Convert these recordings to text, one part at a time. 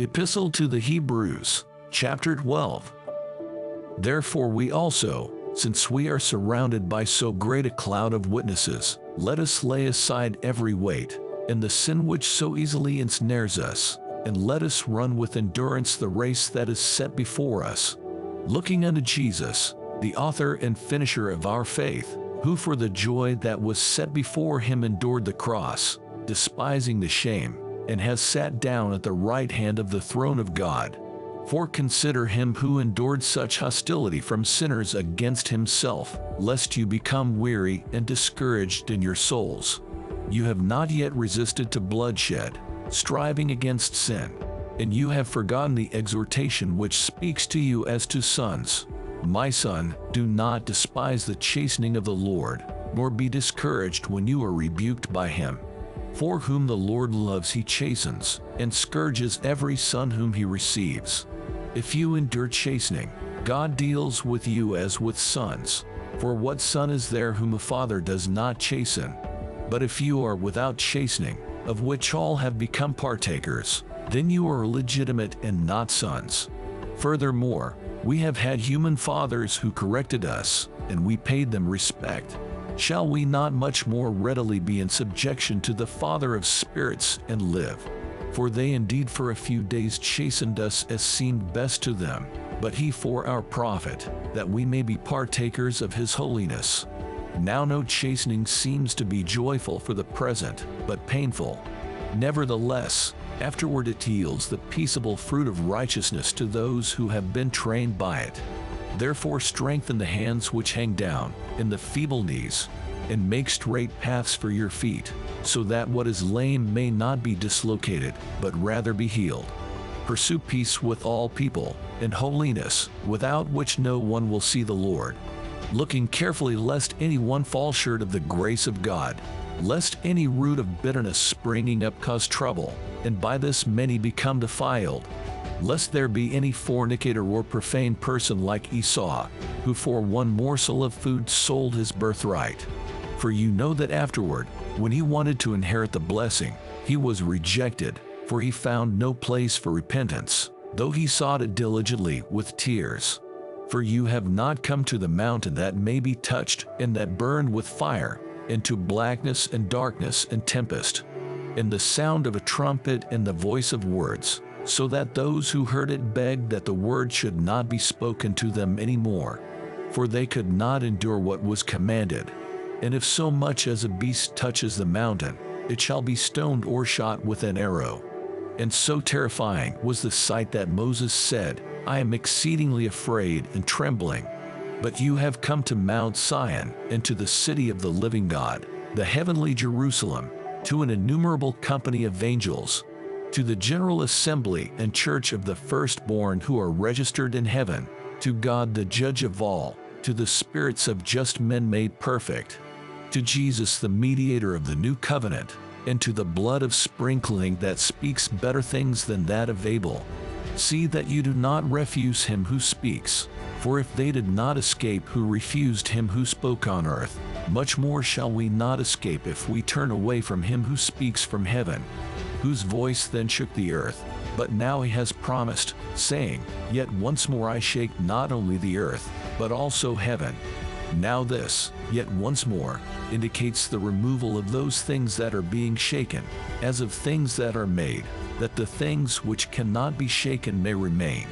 Epistle to the Hebrews, chapter 12. Therefore we also, since we are surrounded by so great a cloud of witnesses, let us lay aside every weight, and the sin which so easily ensnares us, and let us run with endurance the race that is set before us, looking unto Jesus, the author and finisher of our faith, who for the joy that was set before him endured the cross, despising the shame, and has sat down at the right hand of the throne of God. For consider him who endured such hostility from sinners against himself, lest you become weary and discouraged in your souls. You have not yet resisted to bloodshed, striving against sin, and you have forgotten the exhortation which speaks to you as to sons. My son, do not despise the chastening of the Lord, nor be discouraged when you are rebuked by him. For whom the Lord loves he chastens, and scourges every son whom he receives. If you endure chastening, God deals with you as with sons. For what son is there whom a father does not chasten? But if you are without chastening, of which all have become partakers, then you are legitimate and not sons. Furthermore, we have had human fathers who corrected us, and we paid them respect. Shall we not much more readily be in subjection to the Father of spirits and live? For they indeed for a few days chastened us as seemed best to them, but he for our profit, that we may be partakers of his holiness. Now no chastening seems to be joyful for the present, but painful. Nevertheless, afterward it yields the peaceable fruit of righteousness to those who have been trained by it. Therefore strengthen the hands which hang down, and the feeble knees, and make straight paths for your feet, so that what is lame may not be dislocated, but rather be healed. Pursue peace with all people, and holiness, without which no one will see the Lord. Looking carefully lest any one fall short of the grace of God, lest any root of bitterness springing up cause trouble, and by this many become defiled. Lest there be any fornicator or profane person like Esau, who for one morsel of food sold his birthright. For you know that afterward, when he wanted to inherit the blessing, he was rejected, for he found no place for repentance, though he sought it diligently with tears. For you have not come to the mountain that may be touched, and that burned with fire, and to blackness and darkness and tempest, and the sound of a trumpet and the voice of words, so that those who heard it begged that the word should not be spoken to them any more. For they could not endure what was commanded. And if so much as a beast touches the mountain, it shall be stoned or shot with an arrow. And so terrifying was the sight that Moses said, I am exceedingly afraid and trembling. But you have come to Mount Sion, and to the city of the living God, the heavenly Jerusalem, to an innumerable company of angels, to the general assembly and church of the firstborn who are registered in heaven, to God the judge of all, to the spirits of just men made perfect, to Jesus the mediator of the new covenant, and to the blood of sprinkling that speaks better things than that of Abel. See that you do not refuse him who speaks, for if they did not escape who refused him who spoke on earth, much more shall we not escape if we turn away from him who speaks from heaven, whose voice then shook the earth. But now he has promised, saying, Yet once more I shake not only the earth, but also heaven. Now this, yet once more, indicates the removal of those things that are being shaken, as of things that are made, that the things which cannot be shaken may remain.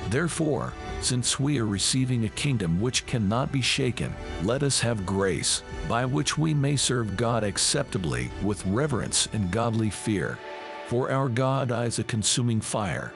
Therefore, since we are receiving a kingdom which cannot be shaken, let us have grace, by which we may serve God acceptably with reverence and godly fear. For our God is a consuming fire,